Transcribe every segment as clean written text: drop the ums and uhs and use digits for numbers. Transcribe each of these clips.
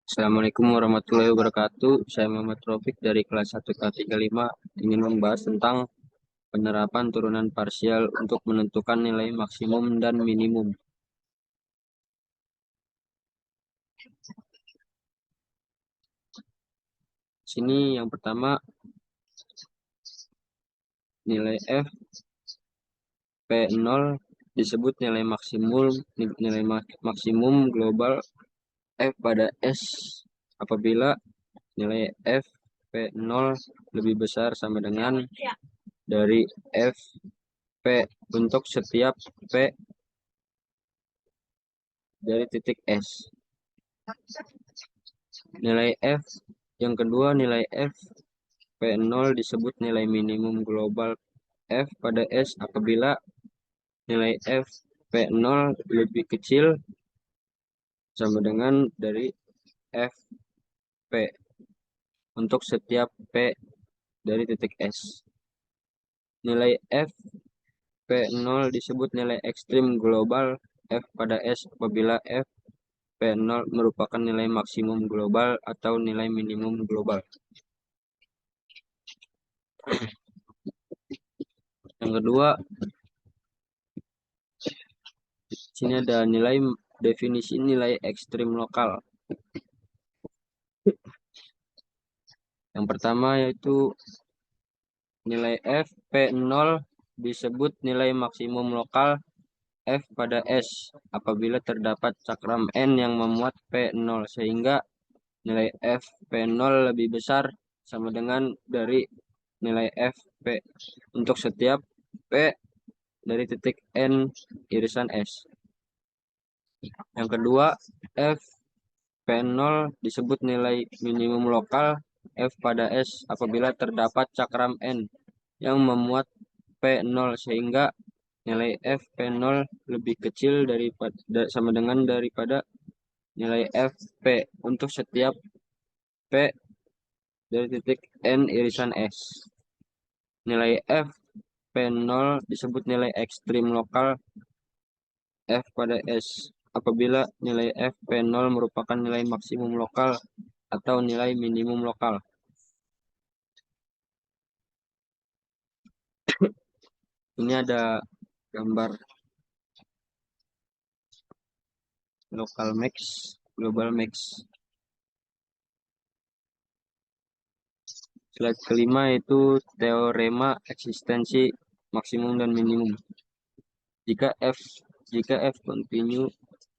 Assalamualaikum warahmatullahi wabarakatuh. Saya Muhammad Taufik dari kelas 1K35 ingin membahas tentang penerapan turunan parsial untuk menentukan nilai maksimum dan minimum. Sini yang pertama nilai f P0 disebut nilai maksimum global f pada S apabila nilai f P0 lebih besar sama dengan dari f P untuk setiap P dari titik S. Nilai F yang kedua, nilai F P0 disebut nilai minimum global F pada S apabila nilai F P0 lebih kecil sama dengan dari F P untuk setiap P dari titik S. Nilai F P0 disebut nilai ekstrim global F pada S apabila F P0 merupakan nilai maksimum global atau nilai minimum global. Yang kedua, sini ada definisi nilai ekstrim lokal. Yang pertama yaitu nilai f P0 disebut nilai maksimum lokal f pada S apabila terdapat cakram N yang memuat P0 sehingga nilai f P0 lebih besar sama dengan dari nilai f P untuk setiap P dari titik N irisan S. Yang kedua, f P0 disebut nilai minimum lokal f pada S apabila terdapat cakram N yang memuat P0 sehingga nilai f P0 lebih kecil sama dengan daripada nilai f P untuk setiap P dari titik N irisan S. Nilai f P0 disebut nilai ekstrim lokal f pada S apabila nilai f P0 merupakan nilai maksimum lokal atau nilai minimum lokal. Ini ada gambar local max, global max. Slide kelima itu teorema eksistensi maksimum dan minimum. Jika F jika F kontinu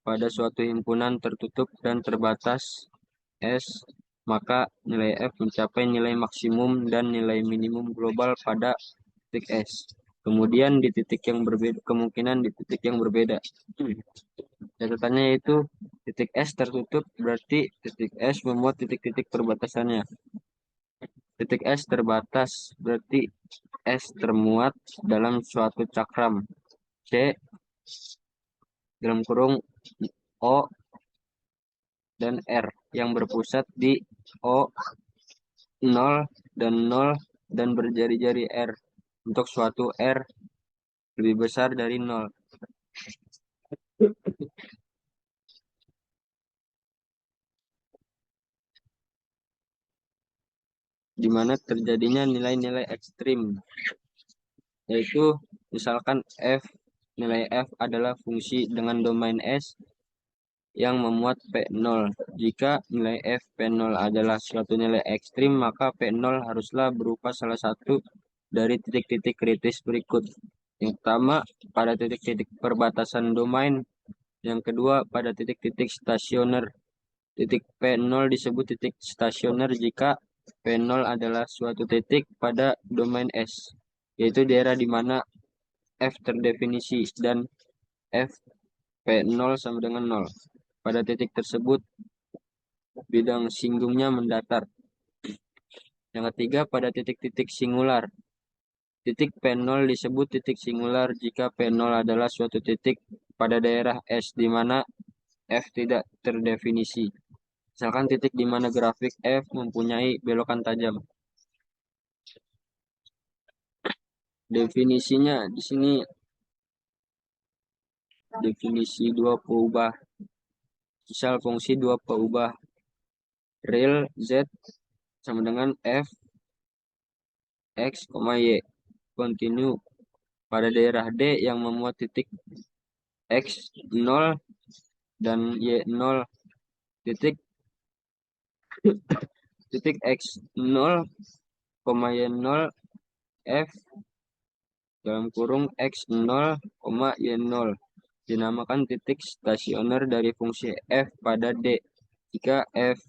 pada suatu himpunan tertutup dan terbatas S, maka nilai F mencapai nilai maksimum dan nilai minimum global pada titik S. Kemudian di titik yang berbeda, kemungkinan di titik yang berbeda. Catatannya yaitu titik S tertutup berarti titik S memuat titik-titik perbatasannya. Titik S terbatas berarti S termuat dalam suatu cakram C dalam kurung O dan R yang berpusat di O0 dan 0 dan berjari-jari R untuk suatu R lebih besar dari 0. Di mana terjadinya nilai-nilai ekstrim, yaitu misalkan nilai F adalah fungsi dengan domain S yang memuat P0. Jika nilai F P0 adalah suatu nilai ekstrim, maka P0 haruslah berupa salah satu dari titik-titik kritis berikut. Yang pertama, pada titik-titik perbatasan domain. Yang kedua, pada titik-titik stasioner. Titik P0 disebut titik stasioner jika P0 adalah suatu titik pada domain S, yaitu daerah di mana F terdefinisi dan F P0 sama dengan 0. Pada titik tersebut, bidang singgungnya mendatar. Yang ketiga, pada titik-titik singular. Titik P0 disebut titik singular jika P0 adalah suatu titik pada daerah S di mana F tidak terdefinisi. Misalkan titik di mana grafik F mempunyai belokan tajam. Definisinya di sini definisi dua peubah. Misal fungsi dua peubah real Z sama dengan f x, y. Continue pada daerah D yang memuat titik x 0 dan y 0, titik titik x 0, y 0 f dalam kurung x 0, y 0 dinamakan titik stasioner dari fungsi f pada D jika f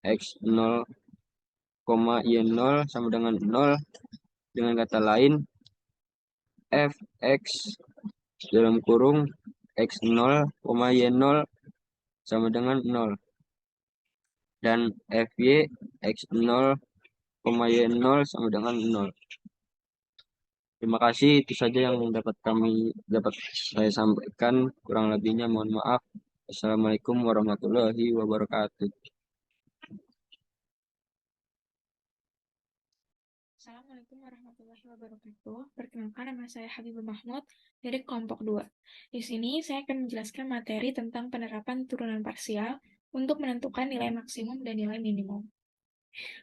x 0, y 0 sama dengan 0. Dengan kata lain, f x dalam kurung x 0, y 0 sama dengan 0. Dan fy x 0, y 0 sama dengan 0. Terima kasih, itu saja yang dapat saya sampaikan. Kurang lebihnya mohon maaf. Assalamualaikum warahmatullahi wabarakatuh. Assalamualaikum warahmatullahi wabarakatuh. Perkenalkan, nama saya Habibur Mahmud dari kelompok 2. Di sini saya akan menjelaskan materi tentang penerapan turunan parsial untuk menentukan nilai maksimum dan nilai minimum.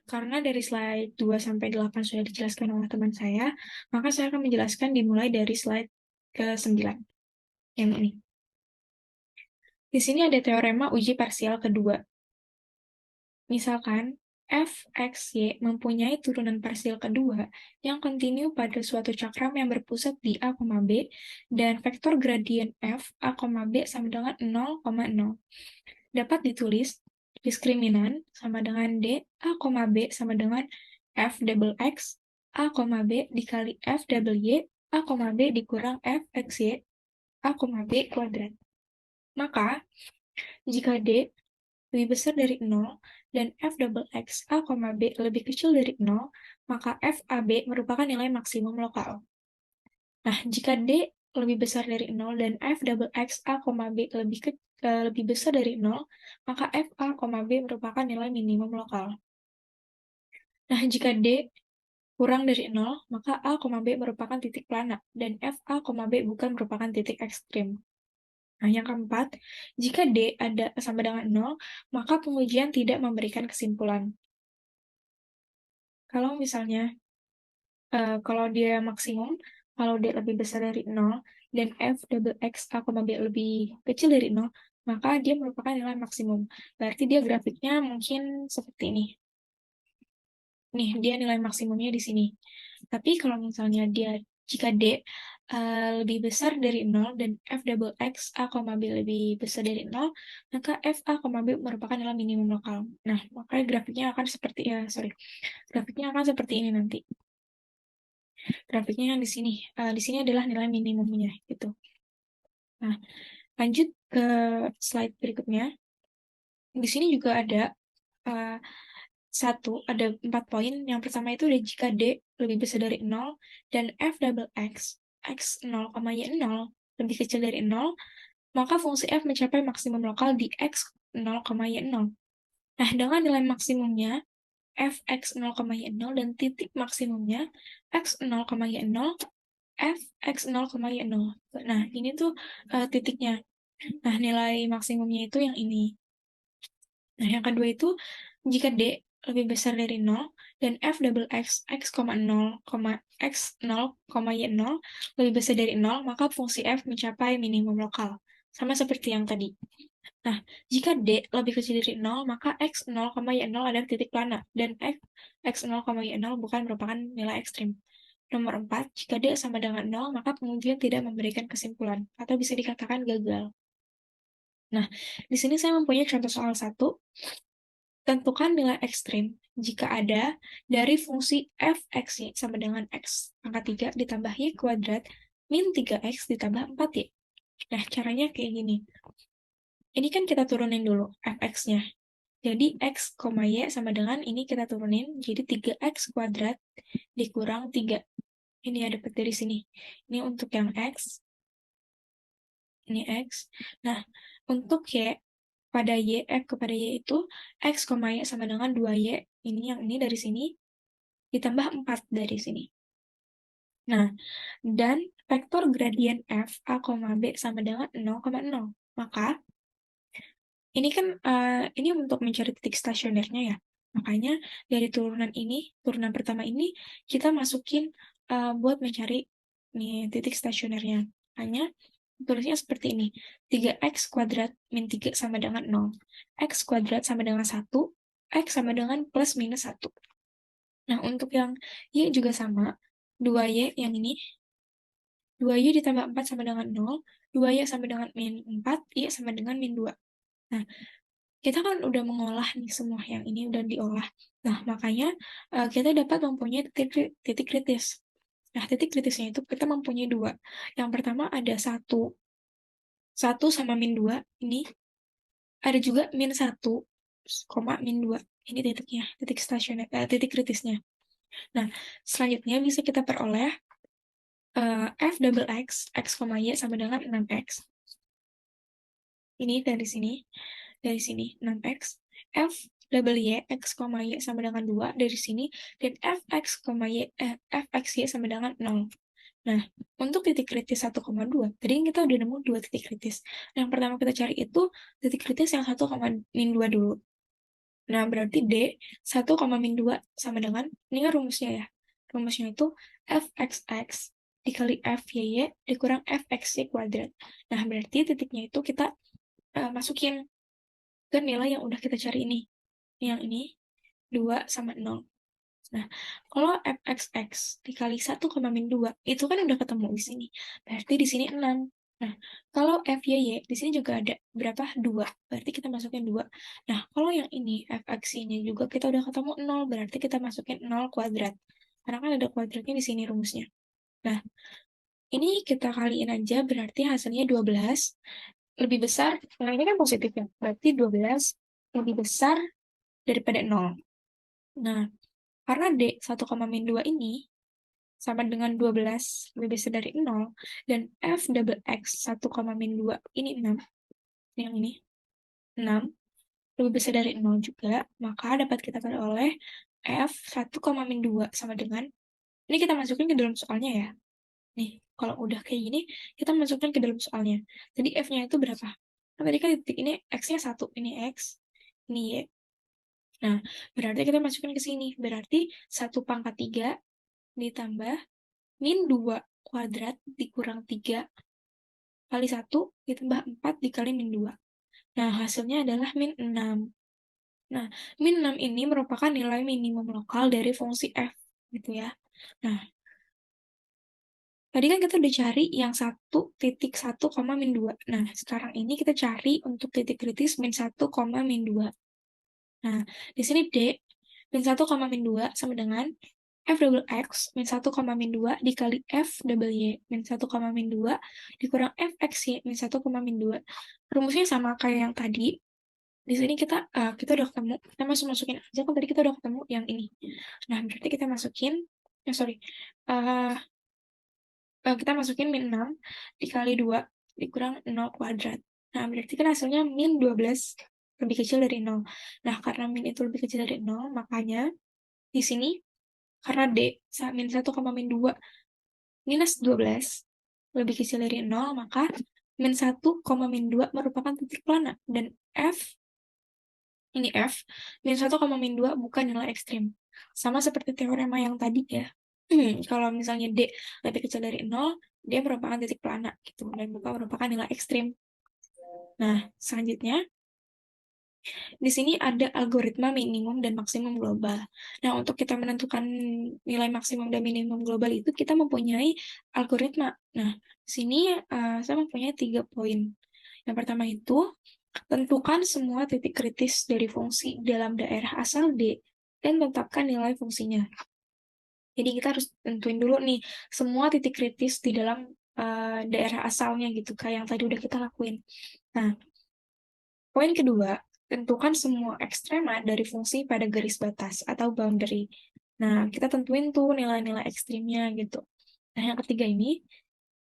Karena dari slide 2 sampai 8 sudah dijelaskan oleh teman saya, maka saya akan menjelaskan dimulai dari slide ke-9 yang ini. Di sini ada teorema uji parsial kedua. Misalkan, f, x, y mempunyai turunan parsial kedua yang kontinu pada suatu cakram yang berpusat di A, B, dan vektor gradien f, A, B sama dengan 0,0. Dapat ditulis diskriminan sama dengan D, A, B sama dengan f double x, A, B dikali f double y, A, B dikurang f x y, A, B kuadrat. Maka, jika D lebih besar dari 0 dan f double x a, b lebih kecil dari 0, maka f a b merupakan nilai maksimum lokal. Nah, jika D lebih besar dari 0 dan f double x a, b lebih besar dari 0, maka f a, b merupakan nilai minimum lokal. Nah, jika D kurang dari 0, maka a, b merupakan titik plana, dan f a, b bukan merupakan titik ekstrim. Nah, yang keempat, jika D ada sama dengan 0, maka pengujian tidak memberikan kesimpulan. Kalau misalnya, kalau dia maksimum, kalau D lebih besar dari 0, dan F double X A, B lebih kecil dari 0, maka dia merupakan nilai maksimum. Berarti dia grafiknya mungkin seperti ini. Nih, dia nilai maksimumnya di sini. Tapi kalau misalnya jika D lebih besar dari 0 dan F double X A, B lebih besar dari 0, maka F A, B merupakan nilai minimum lokal. Nah, makanya grafiknya akan grafiknya akan seperti ini nanti. Grafiknya yang di sini. Di sini adalah nilai minimumnya, gitu. Nah, lanjut ke slide berikutnya. Di sini juga ada uh, ada 4 poin. Yang pertama itu ada jika D lebih besar dari 0 dan F double X, X 0, Y 0 lebih kecil dari 0, maka fungsi F mencapai maksimum lokal di X 0, Y 0. Nah, dengan nilai maksimumnya Fx 0, Y 0 dan titik maksimumnya X 0, Y 0, Fx 0, Y 0. Nah, ini tuh titiknya. Nah, nilai maksimumnya itu yang ini. Nah, yang kedua itu, jika D lebih besar dari 0, dan F double X, X, 0, X 0, Y 0 lebih besar dari 0, maka fungsi F mencapai minimum lokal. Sama seperti yang tadi. Nah, jika D lebih kecil dari 0, maka X 0, Y 0 adalah titik plana, dan X 0, Y 0 bukan merupakan nilai ekstrim. Nomor 4, jika D sama dengan 0, maka pengujian tidak memberikan kesimpulan, atau bisa dikatakan gagal. Nah, di sini saya mempunyai contoh soal 1. Tentukan nilai ekstrim jika ada dari fungsi f(x)y sama dengan x pangkat 3 ditambah y kuadrat min 3x ditambah 4y. Nah, caranya kayak gini. Ini kan kita turunin dulu f(x)-nya. Jadi x, y sama dengan ini kita turunin jadi 3x kuadrat dikurang 3. Ini ya dapat dari sini. Ini untuk yang x, ini x. Nah, untuk y pada y, f kepada y itu x, y sama dengan 2y. Ini yang ini dari sini ditambah 4 dari sini. Nah, dan vektor gradien f, a, b sama dengan 0,0. Maka ini kan ini untuk mencari titik stasionernya ya. Makanya dari turunan pertama ini kita masukin buat mencari nih titik stasionernya. Hanya tulisnya seperti ini. 3x kuadrat min 3 sama dengan 0. X kuadrat sama dengan 1, X sama dengan plus minus 1. Nah, untuk yang Y juga sama. 2Y yang ini, 2Y ditambah 4 sama dengan 0, 2Y sama dengan min 4, Y sama dengan min 2. Nah, kita kan udah mengolah nih semua yang ini udah diolah. Nah, makanya kita dapat mempunyai titik kritis. Nah, titik kritisnya itu kita mempunyai dua. Yang pertama ada satu sama min 2 ini. Ada juga min 1, koma min 2. Ini titiknya, titik kritisnya. Nah, selanjutnya bisa kita peroleh f double x, x, y sama dengan 6x. Ini dari sini 6x. F double y, x, y sama dengan 2 dari sini, dan fx, y sama dengan 0. Nah, untuk titik kritis 1,2, tadi kita udah nemu dua titik kritis. Yang pertama kita cari itu titik kritis yang 1,2 dulu. Nah, berarti D 1,2 sama dengan, ini kan rumusnya ya. Rumusnya itu fxx dikali fyy dikurang fxy kuadrat. Nah, berarti titiknya itu kita masukin ke nilai yang udah kita cari ini. Yang ini 2 sama 0. Nah, kalau fxx dikali 1,2 itu kan udah ketemu di sini. Berarti di sini 6. Nah, kalau fyy di sini juga ada berapa? 2. Berarti kita masukin 2. Nah, kalau yang ini fx-nya juga kita udah ketemu 0, berarti kita masukin 0 kuadrat. Karena kan ada kuadratnya di sini rumusnya. Nah, ini kita kaliin aja berarti hasilnya 12 lebih besar. Nah, ini kan positif ya. Berarti 12 lebih besar daripada 0. Nah, karena D 1,2 ini sama dengan 12 lebih besar dari 0, dan F double X 1,2 ini 6, yang ini 6, lebih besar dari 0 juga, maka dapat kita peroleh F 1,2 sama dengan, ini kita masukin ke dalam soalnya ya. Nih, kalau udah kayak gini, kita masukkan ke dalam soalnya. Jadi F-nya itu berapa? Nah, tadi kan titik ini X-nya 1, ini X, ini Y. Nah, berarti kita masukkan ke sini. Berarti 1/3 ditambah min 2 kuadrat dikurang 3 kali 1 ditambah 4 dikali min 2. Nah, hasilnya adalah min 6. Nah, min 6 ini merupakan nilai minimum lokal dari fungsi f, gitu ya. Nah, tadi kan kita udah cari yang 1,1, min 2. Nah, sekarang ini kita cari untuk titik kritis min 1, min 2. Nah, di sini D, min 1, min 2 sama dengan F double X min 1, min 2 dikali F double Y min 1, min 2 dikurang F X Y min 1, min 2. Rumusnya sama kayak yang tadi. Di sini kita udah ketemu. Kita masukin aja kan tadi kita udah ketemu yang ini. Nah, berarti kita masukin, sorry, uh, kita masukin min 6 dikali 2 dikurang 0 kuadrat. Nah, berarti kan hasilnya min 12 lebih kecil dari 0. Nah, karena min itu lebih kecil dari 0, makanya di sini karena D min 1, min 2 minus 12 lebih kecil dari 0, maka min 1, min 2 merupakan titik plana. Dan ini F, min 1, min 2 bukan nilai ekstrim. Sama seperti teorema yang tadi ya. Kalau misalnya D lebih kecil dari 0, dia merupakan titik plana gitu, dan bukan merupakan nilai ekstrim. Nah, selanjutnya di sini ada algoritma minimum dan maksimum global. Nah, untuk kita menentukan nilai maksimum dan minimum global itu kita mempunyai algoritma. Nah, di sini saya mempunyai 3 poin. Yang pertama itu, tentukan semua titik kritis dari fungsi dalam daerah asal D dan tetapkan nilai fungsinya. Jadi kita harus tentuin dulu nih semua titik kritis di dalam daerah asalnya gitu, kayak yang tadi udah kita lakuin. Nah, poin kedua, tentukan semua ekstrema dari fungsi pada garis batas atau boundary. Nah, kita tentuin tuh nilai-nilai ekstrimnya gitu. Nah, yang ketiga ini,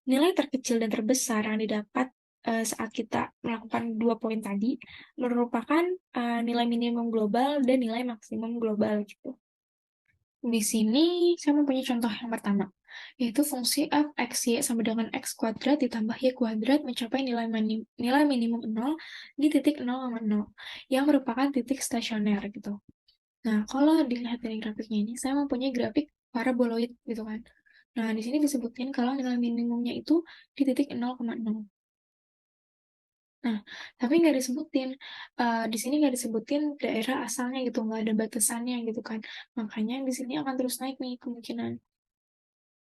nilai terkecil dan terbesar yang didapat saat kita melakukan 2 poin tadi merupakan nilai minimum global dan nilai maksimum global gitu. Di sini saya mempunyai contoh yang pertama, yaitu fungsi f x y sama dengan x kuadrat ditambah y kuadrat mencapai nilai minimum 0 di titik 0,0, yang merupakan titik stasioner gitu. Nah, kalau dilihat dari grafiknya ini, saya mempunyai grafik paraboloid gitu kan. Nah, di sini disebutkan kalau nilai minimumnya itu di titik 0,0. Nah, tapi nggak disebutin, di sini nggak disebutin daerah asalnya gitu, nggak ada batasannya gitu kan. Makanya di sini akan terus naik nih kemungkinan.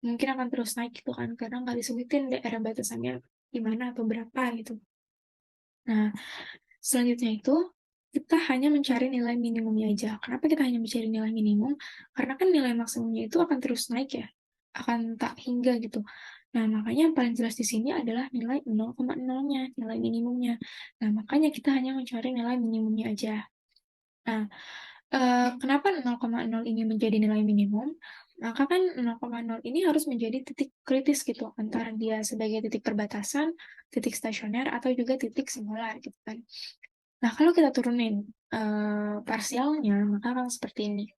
Mungkin akan terus naik gitu kan, karena nggak disebutin daerah batasannya di mana atau berapa gitu. Nah, selanjutnya itu, kita hanya mencari nilai minimumnya aja. Kenapa kita hanya mencari nilai minimum? Karena kan nilai maksimumnya itu akan terus naik ya, akan tak hingga gitu. Nah, makanya yang paling jelas di sini adalah nilai 0,0-nya, nilai minimumnya. Nah, makanya kita hanya mencari nilai minimumnya aja. Nah, kenapa 0,0 ini menjadi nilai minimum? Maka kan 0,0 ini harus menjadi titik kritis gitu, antara dia sebagai titik perbatasan, titik stasioner, atau juga titik singular gitu kan. Nah, kalau kita turunin parsialnya, maka akan seperti ini.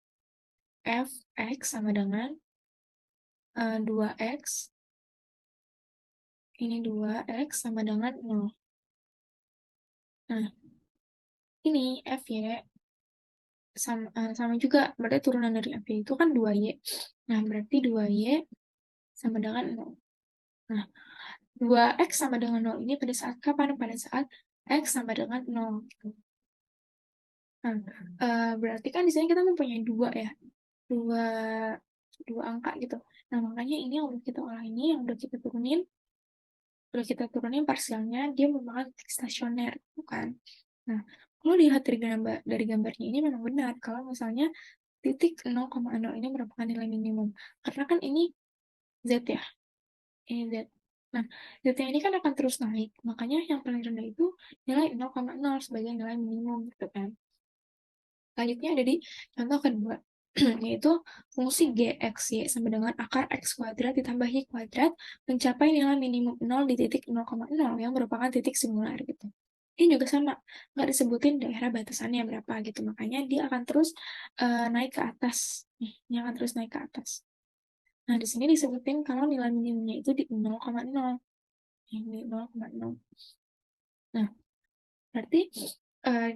Fx sama dengan 2x, ini 2x sama dengan 0. Nah, ini Fy sama juga, berarti turunan dari Fy itu kan 2y. Nah, berarti 2y sama dengan 0. Nah, 2x sama dengan 0 ini pada saat kapan? Pada saat x sama dengan 0. Nah, berarti kan di sini kita mempunyai dua ya. Dua, dua angka gitu. Nah, makanya ini yang udah kita olah ini, yang udah kita turunin parsialnya, dia merupakan titik stasioner, bukan? Nah, kalau dilihat dari gambarnya ini memang benar, kalau misalnya titik 0,0 ini merupakan nilai minimum. Karena kan ini Z ya, ini Z. Nah, Z ini kan akan terus naik, makanya yang paling rendah itu nilai 0,0 sebagai nilai minimum, gitu kan. Selanjutnya ada di contoh kedua, yaitu fungsi gxy sama dengan akar x kuadrat ditambah y kuadrat mencapai nilai minimum 0 di titik 0,0 yang merupakan titik singular gitu. Ini juga sama, nggak disebutin daerah batasannya berapa gitu, makanya dia akan terus naik ke atas. Nih, dia akan terus naik ke atas. Nah, di sini disebutin kalau nilai minimumnya itu di 0,0. Ini 0,0. Nah, berarti eh,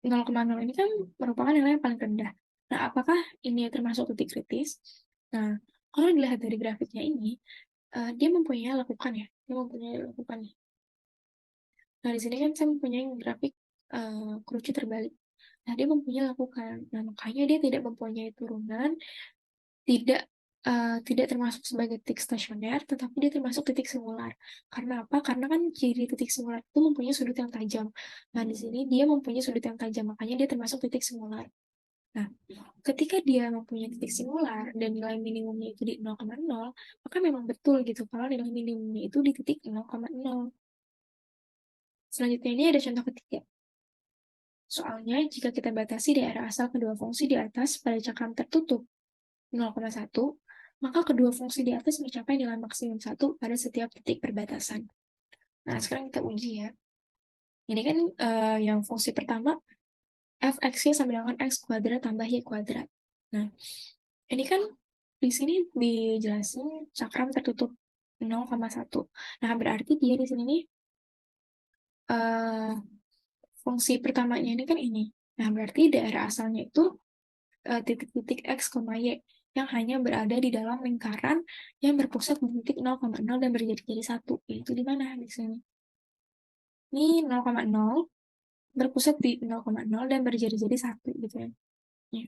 0,0 ini kan merupakan nilai yang paling rendah. Nah, apakah ini termasuk titik kritis? Nah, kalau dilihat dari grafiknya ini, dia mempunyai lekukan ya. Dia mempunyai lekukan nih. Nah, di sini kan saya mempunyai grafik kerucut terbalik. Nah, dia mempunyai lekukan. Nah, makanya dia tidak mempunyai turunan, tidak tidak termasuk sebagai titik stasioner, tetapi dia termasuk titik singular. Karena apa? Karena kan ciri titik singular itu mempunyai sudut yang tajam. Nah, di sini dia mempunyai sudut yang tajam, makanya dia termasuk titik singular. Nah, ketika dia mempunyai titik singular dan nilai minimumnya itu di 0,0, maka memang betul gitu kalau nilai minimumnya itu di titik 0,0. Selanjutnya ini ada contoh ketiga. Soalnya, jika kita batasi daerah asal kedua fungsi di atas pada cakram tertutup 0,1, maka kedua fungsi di atas mencapai nilai maksimum 1 pada setiap titik perbatasan. Nah, sekarang kita uji ya. Ini kan yang fungsi pertama, fx-nya sama dengan x kuadrat tambah y kuadrat. Nah, ini kan di sini dijelasin cakram tertutup 0,1. Nah, berarti dia di sini nih eh, fungsi pertamanya ini kan ini. Nah, berarti daerah asalnya itu titik-titik x, y yang hanya berada di dalam lingkaran yang berpusat di titik 0,0 dan berjadi-jadi satu. Itu di mana di sini? Ini 0,0 berpusat di 0,0 dan berjadi-jadi satu gitu ya. Ya.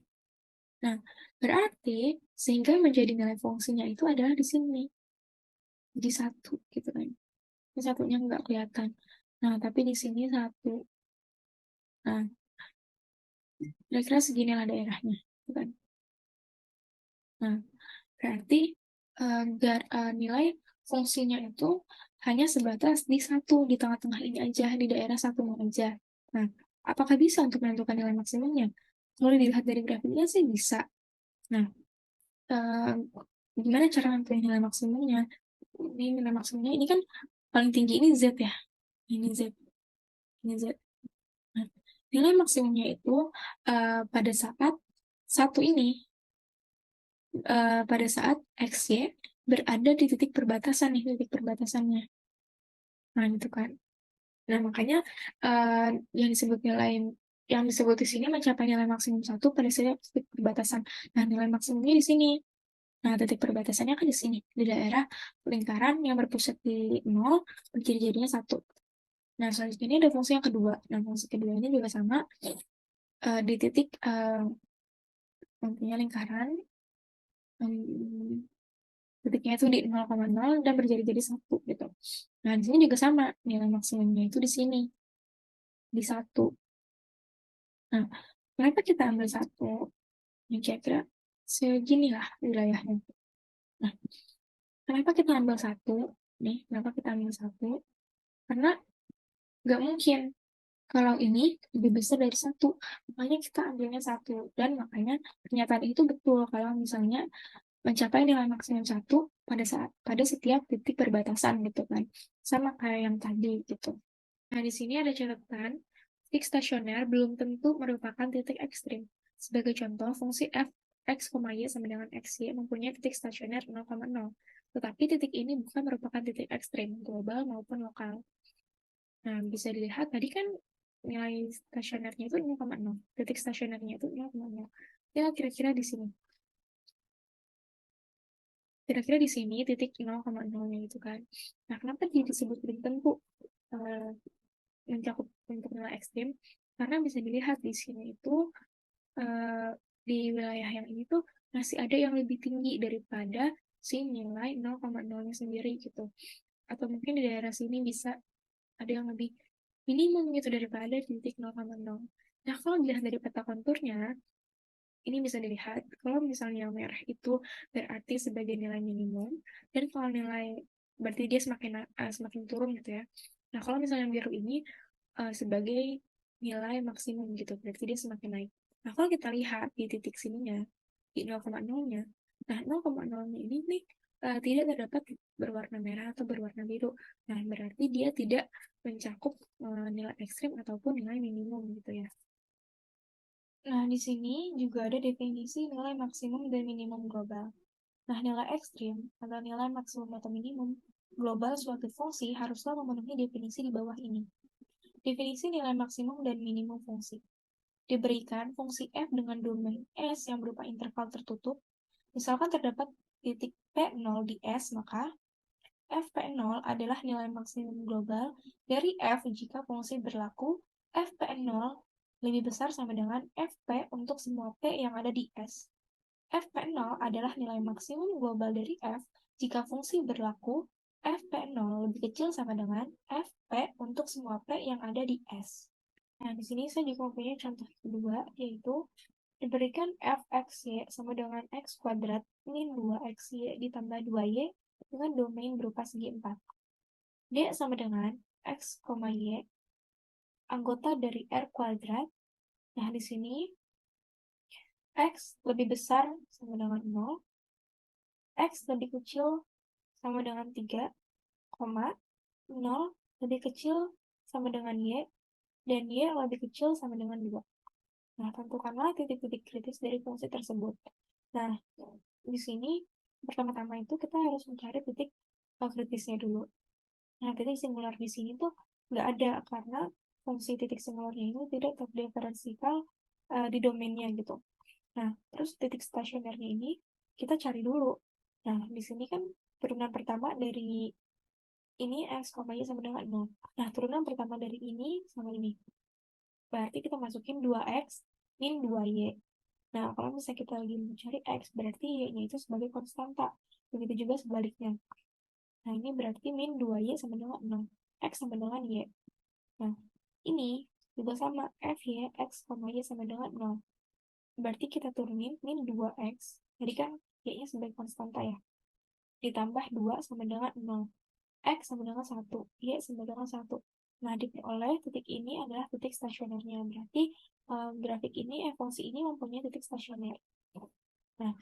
Nah, berarti sehingga menjadi nilai fungsinya itu adalah di sini, di satu gitu kan. Ini satunya nggak kelihatan. Nah, tapi di sini satu. Nah, kira-kira seginilah daerahnya. Gitu kan. Nah, berarti nilai fungsinya itu hanya sebatas di satu, di tengah-tengah ini aja, di daerah satu aja. Nah, apakah bisa untuk menentukan nilai maksimumnya? Kalau dilihat dari grafiknya sih bisa. Nah, eh, gimana cara menentukan nilai maksimumnya? Ini nilai maksimumnya ini kan paling tinggi ini Z ya. Ini Z, ini Z. Nah, nilai maksimumnya itu pada saat satu ini pada saat X, Y berada di titik perbatasan nih, titik perbatasannya. Nah, gitu kan. Nah, makanya eh, yang disebut di sini mencapai nilai maksimum satu pada setiap titik perbatasan. Nah, nilai maksimumnya di sini. Nah, titik perbatasannya kan di sini, di daerah lingkaran yang berpusat di 0, jadinya satu. Nah, selanjutnya ini ada fungsi yang kedua. Nah, fungsi keduanya juga sama, di titik mempunyai lingkaran, titiknya itu di 0,0 dan berjadi-jadi satu gitu. Nah, di sini juga sama, nilai maksimumnya itu di sini, di satu. Nah, kenapa kita ambil satu? Ini kira-kira segini lah wilayahnya. Nah, kenapa kita ambil satu? Nih, kenapa kita ambil satu? Karena nggak mungkin kalau ini lebih besar dari satu. Makanya kita ambilnya satu. Dan makanya pernyataan itu betul kalau misalnya mencapai nilai maksimum satu pada setiap titik perbatasan gitu kan. Sama kayak yang tadi gitu. Nah, di sini ada catatan, titik stasioner belum tentu merupakan titik ekstrim. Sebagai contoh, fungsi f x, y sama dengan xy mempunyai titik stasioner 0,0. Tetapi titik ini bukan merupakan titik ekstrim, global maupun lokal. Nah, bisa dilihat tadi kan nilai stasionernya itu 0,0. Titik stasionernya itu 0,0. Ya, kira-kira di sini. Kira-kira di sini titik 0,0-nya itu kan. Nah, kenapa dia disebut belum tentu eh, mencakup untuk nilai ekstrim? Karena bisa dilihat di sini itu eh, di wilayah yang ini tuh masih ada yang lebih tinggi daripada si nilai 0,0-nya sendiri gitu. Atau mungkin di daerah sini bisa ada yang lebih minimum gitu daripada di titik 0,0. Nah, kalau dilihat dari peta konturnya, ini bisa dilihat kalau misalnya yang merah itu berarti sebagai nilai minimum, dan kalau nilai berarti dia semakin turun gitu ya. Nah, kalau misalnya yang biru ini sebagai nilai maksimum gitu, berarti dia semakin naik. Nah, kalau kita lihat di titik sininya, di 0,0-nya, nah 0,0-nya ini nih tidak terdapat berwarna merah atau berwarna biru. Nah, berarti dia tidak mencakup nilai ekstrim ataupun nilai minimum gitu ya. Nah, di sini juga ada definisi nilai maksimum dan minimum global. Nah, nilai ekstrim atau nilai maksimum atau minimum global suatu fungsi haruslah memenuhi definisi di bawah ini. Definisi nilai maksimum dan minimum fungsi. Diberikan fungsi f dengan domain S yang berupa interval tertutup. Misalkan terdapat titik P0 di S, maka fp0 adalah nilai maksimum global dari f jika fungsi berlaku fp0 lebih besar sama dengan fp untuk semua p yang ada di S. fp0 adalah nilai maksimum global dari f jika fungsi berlaku fp0 lebih kecil sama dengan fp untuk semua p yang ada di S. Nah, di sini saya juga punya contoh kedua, yaitu diberikan fxy sama dengan x kuadrat min 2xy ditambah 2y dengan domain berupa segi 4. D sama dengan x, y, anggota dari R kuadrat. Nah, di sini x lebih besar sama dengan 0, x lebih kecil sama dengan 3, 0 lebih kecil sama dengan y, dan y lebih kecil sama dengan 2. Nah, tentukanlah titik-titik kritis dari fungsi tersebut. Nah, di sini pertama-tama itu kita harus mencari titik kritisnya dulu. Nah, titik singular di sini tuh nggak ada karena fungsi titik singularnya ini tidak terdiferensial di domainnya gitu. Nah, terus titik stasionernya ini kita cari dulu. Nah, di sini kan turunan pertama dari ini x, y sama dengan 0. Nah, turunan pertama dari ini sama ini. Berarti kita masukin 2x min 2y. Nah, kalau misalnya kita lagi mencari x, berarti y-nya itu sebagai konstanta. Begitu juga sebaliknya. Nah, ini berarti min 2y sama dengan 0. X sama dengan y. Nah, ini juga sama. F, y, x, y sama dengan 0. Berarti kita turunin min 2x. Jadi kan y-nya sebagai konstanta ya. Ditambah 2 sama dengan 0. X sama dengan 1. Y sama dengan 1. Nah, diperoleh titik ini adalah titik stasionernya. Berarti grafik ini, fungsi ini mempunyai titik stasioner. Nah,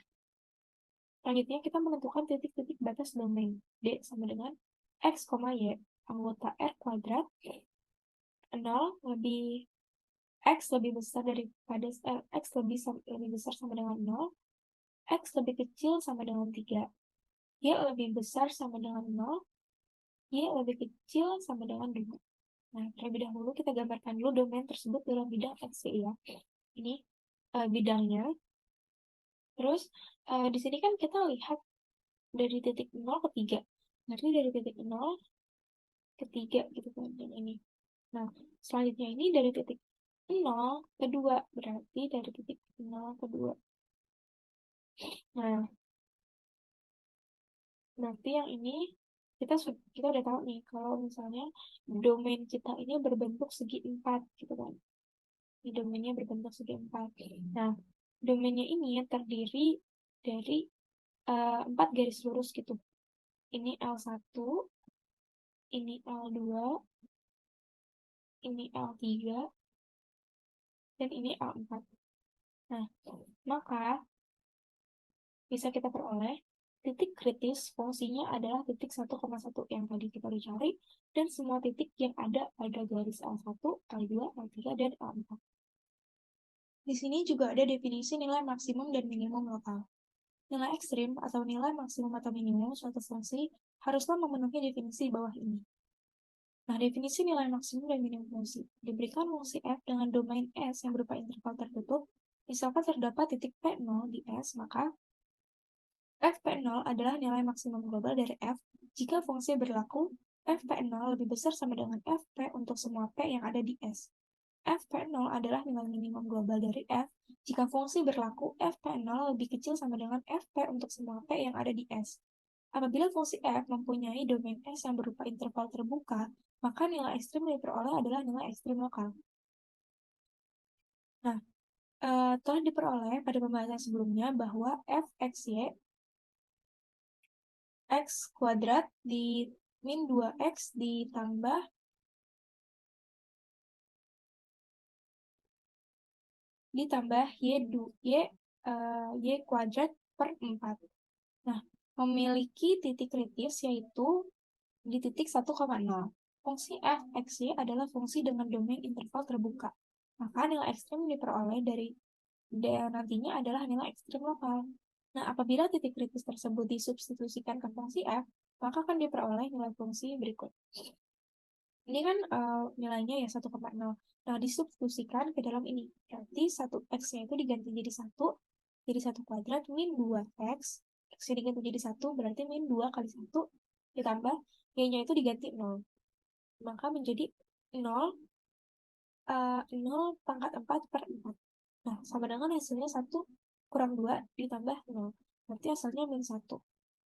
selanjutnya kita menentukan titik-titik batas domain. D sama dengan x, y, anggota R kuadrat 0 lebih x lebih besar daripada x lebih besar sama dengan 0, X lebih kecil sama dengan 3, Y lebih besar sama dengan 0, Y lebih kecil sama dengan 2. Nah, terlebih dahulu kita gambarkan dulu domain tersebut dalam bidang X ya. Ini bidangnya. Terus di sini kan kita lihat dari titik 0 ke 3. Berarti dari titik 0 ke 3 gitu kan. Dan ini. Nah, selanjutnya ini dari titik 0 ke 2. Berarti dari titik 0 ke 2. Nah, berarti yang ini kita udah tahu nih kalau misalnya domain kita ini berbentuk segi 4 gitu kan. Ini domainnya berbentuk segi 4. Nah, domainnya ini terdiri dari 4 garis lurus gitu. Ini L1, ini L2, ini L3, dan ini L4. Nah, maka bisa kita peroleh titik kritis fungsinya adalah titik 1,1 yang tadi kita udah cari, dan semua titik yang ada pada garis L1, L2, L3, dan L4. Di sini juga ada definisi nilai maksimum dan minimum lokal. Nilai ekstrim atau nilai maksimum atau minimum suatu fungsi haruslah memenuhi definisi bawah ini. Nah, definisi nilai maksimum dan minimum fungsi. Diberikan fungsi f dengan domain S yang berupa interval tertutup, misalkan terdapat titik P0 di S, maka Fp0 adalah nilai maksimum global dari f jika fungsi berlaku Fp0 lebih besar sama dengan Fp untuk semua P yang ada di S. Fp0 adalah nilai minimum global dari f jika fungsi berlaku Fp0 lebih kecil sama dengan Fp untuk semua P yang ada di S. Apabila fungsi f mempunyai domain S yang berupa interval terbuka, maka nilai ekstrim yang diperoleh adalah nilai ekstrim lokal. Nah, telah diperoleh pada pembahasan sebelumnya bahwa fxy x kuadrat di min 2x ditambah y kuadrat per 4. Nah, memiliki titik kritis yaitu di titik 1,0. Fungsi f x y adalah fungsi dengan domain interval terbuka. Maka nilai ekstrim diperoleh dari nantinya adalah nilai ekstrim lokal. Nah, apabila titik kritis tersebut disubstitusikan ke fungsi f, maka akan diperoleh nilai fungsi berikut. Ini kan nilainya ya 1,0. Nah, disubstitusikan ke dalam ini. Berarti 1x-nya itu diganti jadi 1, jadi 1 kuadrat min 2x. X-nya diganti jadi 1, berarti min 2 kali 1, ditambah y-nya itu diganti 0. Maka menjadi 0, 0 pangkat 4 per 4. Nah, sama dengan hasilnya 1 kurang 2 ditambah 0. Berarti hasilnya min 1.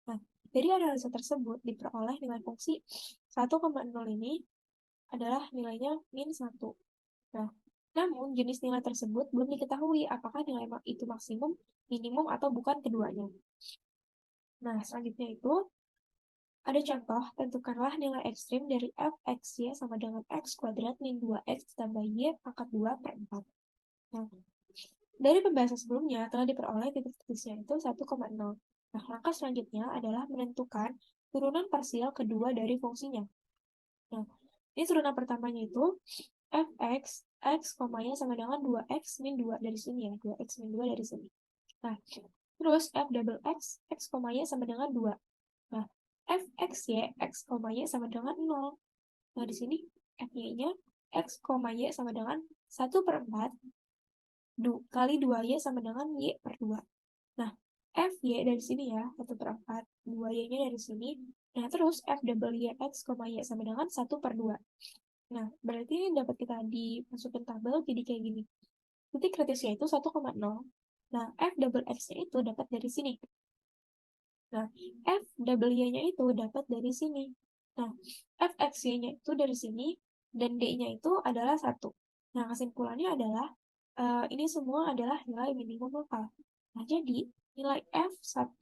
Nah, dari analisa tersebut diperoleh nilai fungsi 1,0 ini adalah nilainya min 1. Nah, namun jenis nilai tersebut belum diketahui apakah nilai itu maksimum, minimum, atau bukan keduanya. Nah, selanjutnya itu ada contoh, tentukanlah nilai ekstrim dari fxy sama dengan x kuadrat min 2x tambah y pangkat 2 per 4. Nah, dari pembahasan sebelumnya telah diperoleh titik kritisnya itu 1,0. Nah, langkah selanjutnya adalah menentukan turunan parsial kedua dari fungsinya. Nah, ini turunan pertamanya itu fx, x, y sama dengan 2x min 2 dari sini ya, 2x min 2 dari sini. Nah, terus f double x, x, y sama dengan 2. Nah, fxy, x, y sama dengan 0. Nah, di sini f-nya x, y sama dengan 1 per 4 kali 2y sama dengan y per 2. Nah, fy dari sini ya, 1 per 4, 2y-nya dari sini. Nah, terus f double y, x, y sama dengan 1 per 2. Nah, berarti ini dapat kita dimasukin tabel jadi kayak gini. Titik kritisnya itu 1,0. Nah, f double x-nya itu dapat dari sini. Nah, f double y-nya itu dapat dari sini. Nah, f x-nya itu dari sini, dan d-nya itu adalah 1. Nah, kesimpulannya adalah ini semua adalah nilai minimum lokal. Nah, jadi nilai f 1,0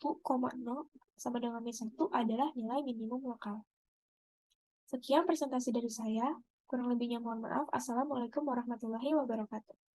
sama dengan min 1 adalah nilai minimum lokal. Sekian presentasi dari saya. Kurang lebihnya mohon maaf. Assalamualaikum warahmatullahi wabarakatuh.